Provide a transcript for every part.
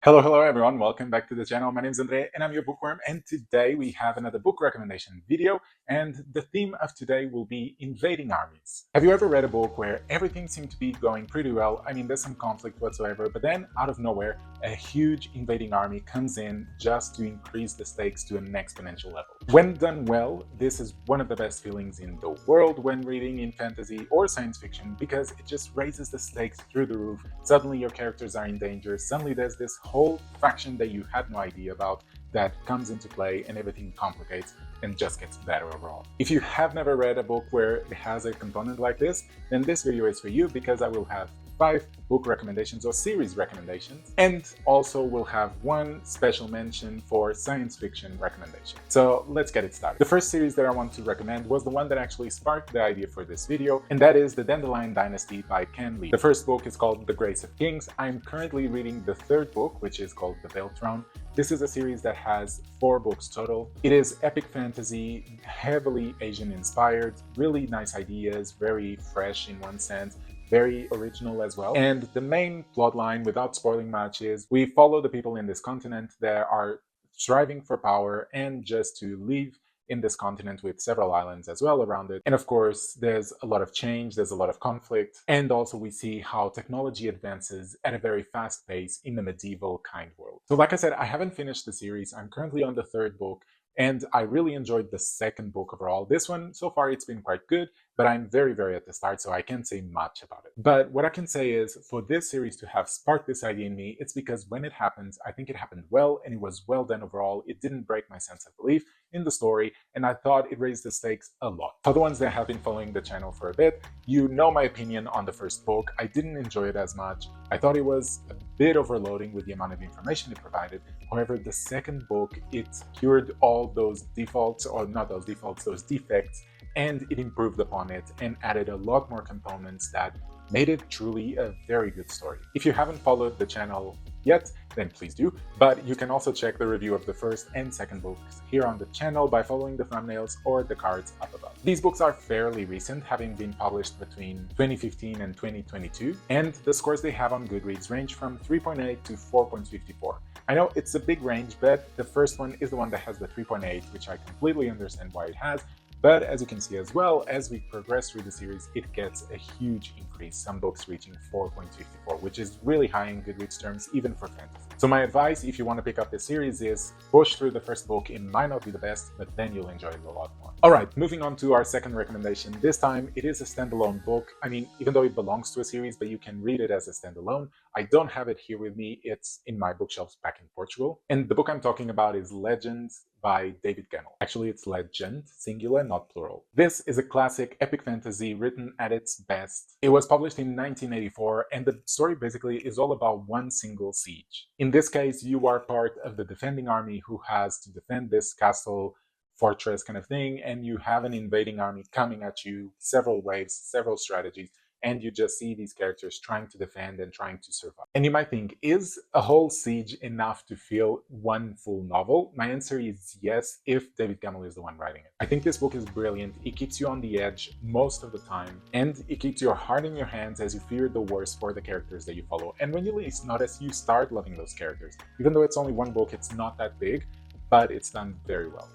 Hello everyone, welcome back to the channel. My name is Andre and I'm your bookworm, and today we have another book recommendation video, and the theme of today will be invading armies. Have you ever read a book where everything seemed to be going pretty well? I mean, there's some conflict whatsoever, but then out of nowhere, a huge invading army comes in just to increase the stakes to an exponential level. When done well, this is one of the best feelings in the world when reading in fantasy or science fiction, because it just raises the stakes through the roof. Suddenly your characters are in danger, suddenly there's this whole faction that you had no idea about that comes into play, and everything complicates and just gets better overall. If you have never read a book where it has a component like this, then this video is for you, because I will have 5 book recommendations or series recommendations, and also we'll have one special mention for science fiction recommendation. So let's get it started. The first series that I want to recommend was the one that actually sparked the idea for this video, and that is the Dandelion Dynasty by Ken Lee. The first book is called The Grace of Kings. I'm currently reading the third book, which is called The Veiled Throne. This is a series that has 4 books total. It is epic fantasy, heavily Asian inspired, really nice ideas, very fresh in one sense, very original as well. And the main plotline, without spoiling much, is we follow the people in this continent that are striving for power and just to live in this continent with several islands as well around it. And of course, there's a lot of change, there's a lot of conflict, and also we see how technology advances at a very fast pace in the medieval kind world. So like I said, I haven't finished the series. I'm currently on the third book, and I really enjoyed the second book overall. This one, so far, it's been quite good, but I'm very at the start, so I can't say much about it. But what I can say is, for this series to have sparked this idea in me, it's because when it happens, I think it happened well, and it was well done overall. It didn't break my sense of belief in the story, and I thought it raised the stakes a lot. For the ones that have been following the channel for a bit, you know my opinion on the first book. I didn't enjoy it as much. I thought it was a bit overloading with the amount of information it provided. However, the second book, it cured all those defaults, or not those defaults, those defects, and it improved upon it and added a lot more components that made it truly a very good story. If you haven't followed the channel yet, then please do, but you can also check the review of the first and second books here on the channel by following the thumbnails or the cards up above. These books are fairly recent, having been published between 2015 and 2022, and the scores they have on Goodreads range from 3.8 to 4.54. I know it's a big range, but the first one is the one that has the 3.8, which I completely understand why it has. But as you can see as well, as we progress through the series, it gets a huge increase, some books reaching 4.54, which is really high in Goodreads terms, even for fantasy. So my advice, if you want to pick up this series, is push through the first book. It might not be the best, but then you'll enjoy it a lot more. Alright, moving on to our second recommendation. This time, it is a standalone book. I mean, even though it belongs to a series, but you can read it as a standalone. I don't have it here with me. It's in my bookshelves back in Portugal. And the book I'm talking about is Legends by David Gemmell. Actually, it's Legend, singular, not plural. This is a classic epic fantasy written at its best. It was published in 1984, and the story basically is all about one single siege. In this case, you are part of the defending army who has to defend this castle, fortress kind of thing, and you have an invading army coming at you, several waves, several strategies, and you just see these characters trying to defend and trying to survive. And you might think, is a whole siege enough to fill one full novel? My answer is yes, if David Gemmell is the one writing it. I think this book is brilliant. It keeps you on the edge most of the time, and it keeps your heart in your hands as you fear the worst for the characters that you follow. And when you least notice, you start loving those characters. Even though it's only one book, it's not that big, but it's done very well.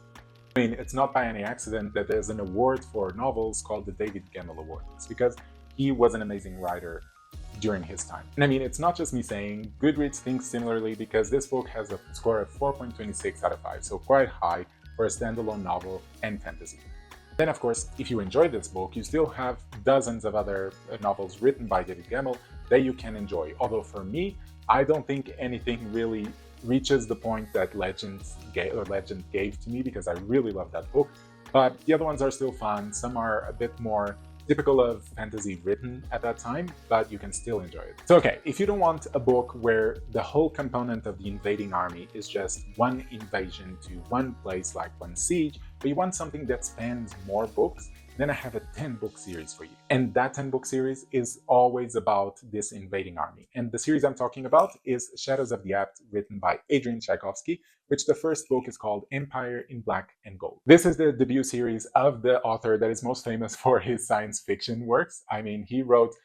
I mean, it's not by any accident that there's an award for novels called the David Gemmell Award. It's because he was an amazing writer during his time. And I mean, it's not just me saying, Goodreads thinks similarly, because this book has a score of 4.26 out of 5, so quite high for a standalone novel and fantasy. Then, of course, if you enjoyed this book, you still have dozens of other novels written by David Gemmell that you can enjoy. Although for me, I don't think anything really reaches the point that Legend gave to me, because I really love that book. But the other ones are still fun. Some are a bit more typical of fantasy written at that time, but you can still enjoy it. So okay, if you don't want a book where the whole component of the invading army is just one invasion to one place, like one siege, but you want something that spans more books, then I have a 10-book series for you. And that 10-book series is always about this invading army. And the series I'm talking about is Shadows of the Apt, written by Adrian Tchaikovsky, which the first book is called Empire in Black and Gold. This is the debut series of the author that is most famous for his science fiction works. I mean, he wrote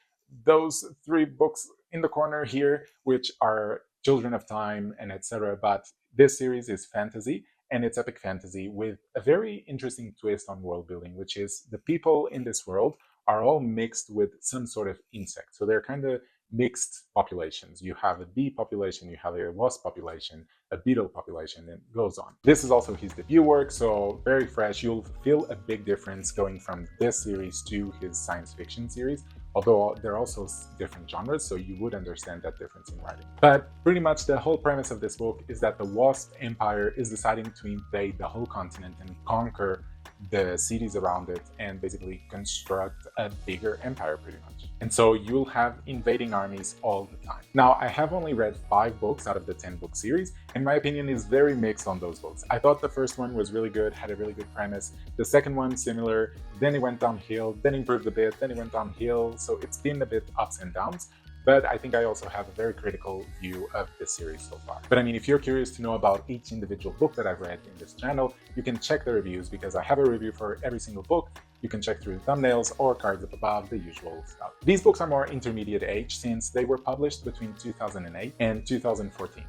those 3 books in the corner here, which are Children of Time, and etc. But this series is fantasy, and it's epic fantasy with a very interesting twist on world building, which is the people in this world are all mixed with some sort of insect. So they're kind of mixed populations. You have a bee population, you have a wasp population, a beetle population, and it goes on. This is also his debut work, so very fresh. You'll feel a big difference going from this series to his science fiction series, although they're also different genres, so you would understand that difference in writing. But pretty much the whole premise of this book is that the Wasp Empire is deciding to invade the whole continent and conquer the cities around it and basically construct a bigger empire pretty much. And so you'll have invading armies all the time. Now, I have only read 5 books out of the 10-book series, and my opinion is very mixed on those books. I thought the first one was really good, had a really good premise. The second one, similar, then it went downhill, then improved a bit, then it went downhill. So it's been a bit ups and downs. But I think I also have a very critical view of this series so far. But I mean, if you're curious to know about each individual book that I've read in this channel, you can check the reviews because I have a review for every single book. You can check through the thumbnails or cards up above, the usual stuff. These books are more intermediate age since they were published between 2008 and 2014.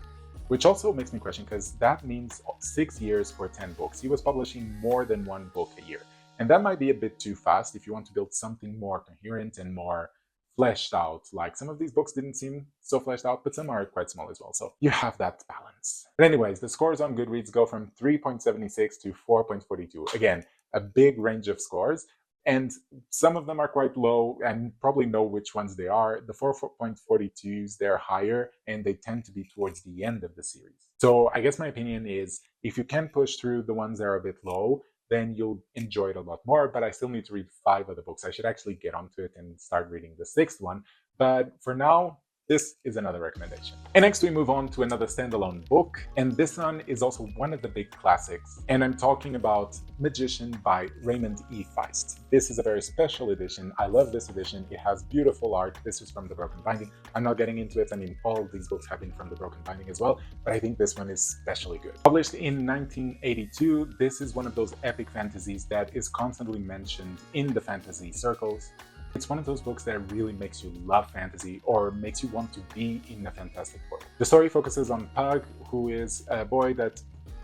Which also makes me question, because that means 6 years for 10 books. He was publishing more than 1 book a year. And that might be a bit too fast if you want to build something more coherent and more fleshed out. Like some of these books didn't seem so fleshed out, but some are quite small as well. So you have that balance. But anyways, the scores on Goodreads go from 3.76 to 4.42. Again, a big range of scores. And some of them are quite low, and probably know which ones they are. The 4.42s, they're higher, and they tend to be towards the end of the series. So I guess my opinion is, if you can push through the ones that are a bit low, then you'll enjoy it a lot more. But I still need to read 5 other books. I should actually get onto it and start reading the 6th one. But for now, this is another recommendation. And next we move on to another standalone book, and this one is also one of the big classics, and I'm talking about Magician by Raymond E. Feist. This is a very special edition. I love this edition. It has beautiful art. This is from the Broken Binding. I'm not getting into it. I mean, all of these books have been from the Broken Binding as well, but I think this one is especially good. Published in 1982, this is one of those epic fantasies that is constantly mentioned in the fantasy circles. It's one of those books that really makes you love fantasy or makes you want to be in a fantastic world. The story focuses on Pug, who is a boy that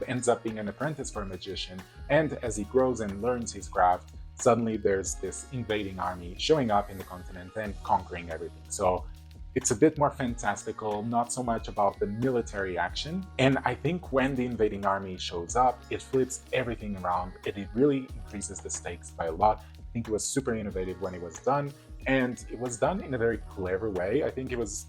ends up being an apprentice for a magician, and as he grows and learns his craft, suddenly there's this invading army showing up in the continent and conquering everything. So it's a bit more fantastical, not so much about the military action. And I think when the invading army shows up, it flips everything around. It really increases the stakes by a lot. I think it was super innovative when it was done, and it was done in a very clever way. I think it was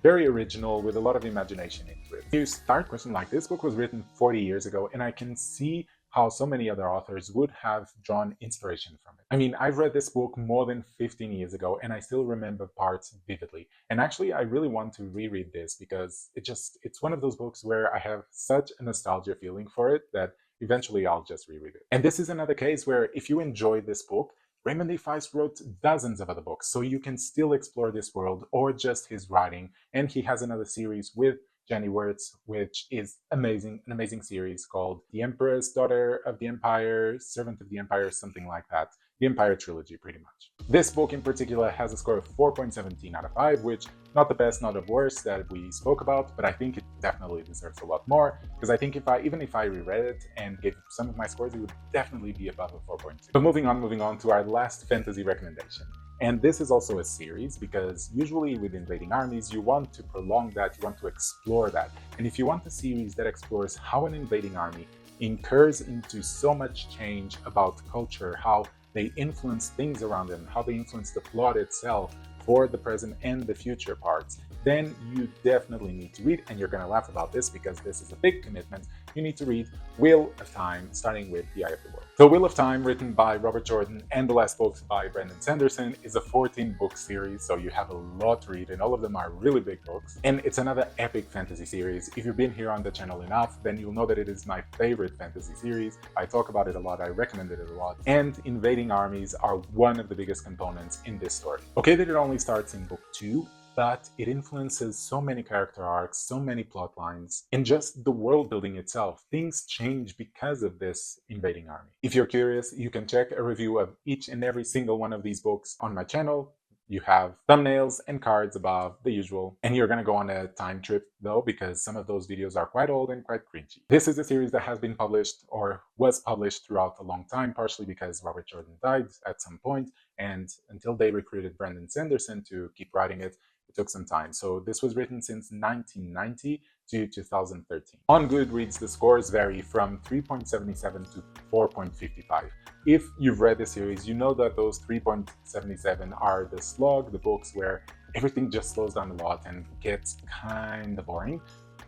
very original with a lot of imagination into it. You start questioning, like, this book was written 40 years ago, and I can see how so many other authors would have drawn inspiration from it. I mean, I've read this book more than 15 years ago, and I still remember parts vividly. And actually, I really want to reread this because it's one of those books where I have such a nostalgia feeling for it that eventually I'll just reread it. And this is another case where if you enjoy this book, Raymond E. Feist wrote dozens of other books, so you can still explore this world or just his writing. And he has another series with Jenny Wirtz, which is amazing, an amazing series called The Empress, Daughter of the Empire, Servant of the Empire, something like that. The Empire Trilogy, pretty much. This book in particular has a score of 4.17 out of 5, which not the best, not the worst that we spoke about, but I think it definitely deserves a lot more, because I think even if I reread it and gave some of my scores, it would definitely be above a 4.2. But moving on to our last fantasy recommendation. And this is also a series, because usually with invading armies, you want to prolong that, you want to explore that. And if you want a series that explores how an invading army incurs into so much change about culture, how they influence things around them, how they influence the plot itself for the present and the future parts, then you definitely need to read, and you're going to laugh about this because this is a big commitment, you need to read Wheel of Time, starting with The Eye of the World. So Wheel of Time, written by Robert Jordan and the last books by Brandon Sanderson, is a 14-book series, so you have a lot to read, and all of them are really big books. And it's another epic fantasy series. If you've been here on the channel enough, then you'll know that it is my favorite fantasy series. I talk about it a lot, I recommend it a lot, and invading armies are one of the biggest components in this story. Okay that it only starts in book 2, but it influences so many character arcs, so many plot lines, and just the world building itself. Things change because of this invading army. If you're curious, you can check a review of each and every single one of these books on my channel. You have thumbnails and cards above the usual, and you're going to go on a time trip though, because some of those videos are quite old and quite cringy. This is a series that has been published or was published throughout a long time, partially because Robert Jordan died at some point, and until they recruited Brandon Sanderson to keep writing it, it took some time. So this was written since 1990 to 2013. On Goodreads, the scores vary from 3.77 to 4.55. If you've read the series, you know that those 3.77 are the slog, the books where everything just slows down a lot and gets kind of boring.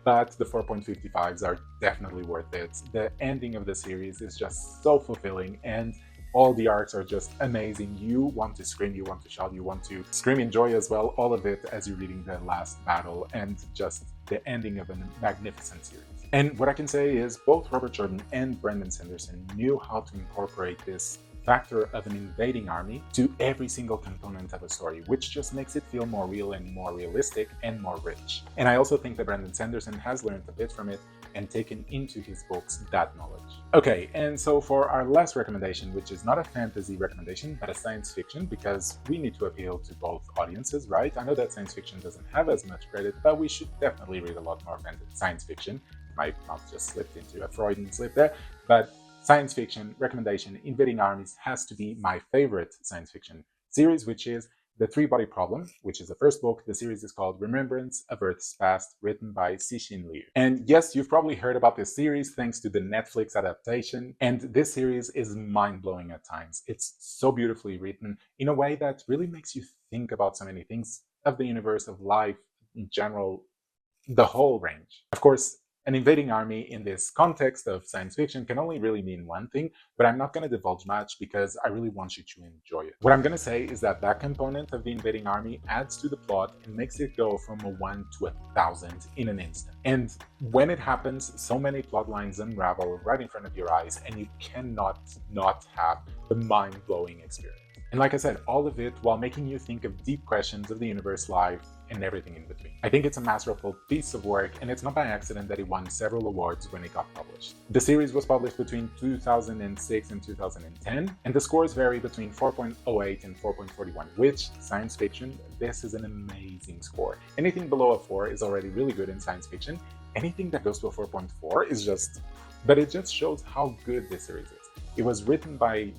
But the 4.55s are definitely worth it. The ending of the series is just so fulfilling, and all the arcs are just amazing. You want to scream, you want to shout, you want to scream in joy as well, all of it as you're reading the last battle and just the ending of a magnificent series. And what I can say is both Robert Jordan and Brandon Sanderson knew how to incorporate this factor of an invading army to every single component of a story, which just makes it feel more real and more realistic and more rich. And I also think that Brandon Sanderson has learned a bit from it and taken into his books that knowledge. Okay, and so for our last recommendation, which is not a fantasy recommendation, but a science fiction, because we need to appeal to both audiences, right? I know that science fiction doesn't have as much credit, but we should definitely read a lot more science fiction. My mouth just slipped into a Freudian slip there, but science fiction recommendation, Invading Armies has to be my favorite science fiction series, which is The Three-Body Problem, which is the first book. The series is called Remembrance of Earth's Past, written by Cixin Liu. And yes, you've probably heard about this series thanks to the Netflix adaptation, and this series is mind-blowing at times. It's so beautifully written in a way that really makes you think about so many things of the universe, of life in general, the whole range. Of course, an invading army in this context of science fiction can only really mean one thing, but I'm not going to divulge much because I really want you to enjoy it. What I'm going to say is that that component of the invading army adds to the plot and makes it go from a 1 to 1,000 in an instant. And when it happens, so many plot lines unravel right in front of your eyes, and you cannot not have the mind-blowing experience. And like I said, all of it while making you think of deep questions of the universe, life, and everything in between. I think it's a masterful piece of work, and it's not by accident that it won several awards when it got published. The series was published between 2006 and 2010, and the scores vary between 4.08 and 4.41, which, science fiction, this is an amazing score. Anything below a 4 is already really good in science fiction. Anything that goes to a 4.4 is just... But it just shows how good this series is. It was written by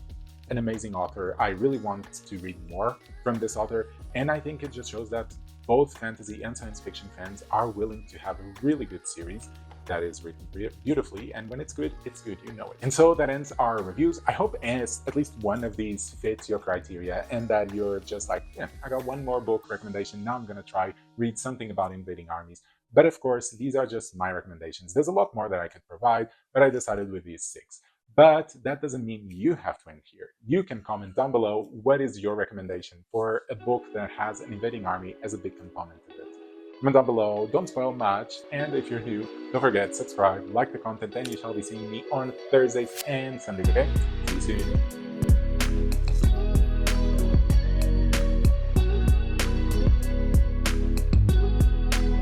an amazing author. I really want to read more from this author, and I think it just shows that both fantasy and science fiction fans are willing to have a really good series that is written beautifully, and when it's good, you know it. And so that ends our reviews. I hope at least one of these fits your criteria, and that you're just like, yeah, I got one more book recommendation, now I'm gonna try read something about invading armies. But of course, these are just my recommendations. There's a lot more that I could provide, but I decided with these 6. But that doesn't mean you have to end here. You can comment down below what is your recommendation for a book that has an invading army as a big component of it. Comment down below, don't spoil much, and if you're new, don't forget, subscribe, like the content, and you shall be seeing me on Thursdays and Sundays, okay? See you soon.